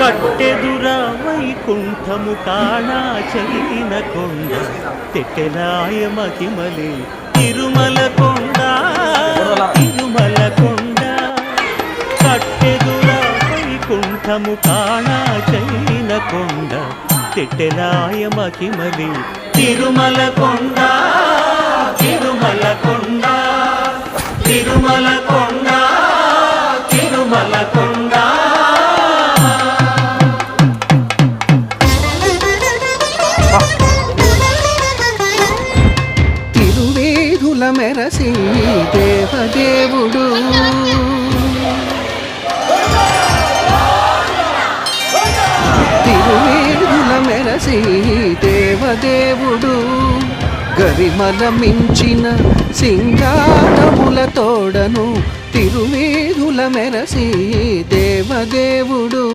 కట్టెదుర వైకుంఠము కాణా చలిన కొండ తెట్టెలాయ మహిమలి తిరుమల కొండ తిరుమల కొండ కట్టెదుర వైకుంఠము కాణా చలిన కొండ తెట్టెలాయ మహిమలి తిరుమల కొండ తిరుమల కొండ తిరుమల కొండ తిరుమల కొండ తిరువేధుల మెరసి దేవదేవుడు తిరువేధుల మెరసి దేవదేవుడు గరిమల మించిన సింగారముల తోడను తిరువేధుల మెరసి దేవదేవుడు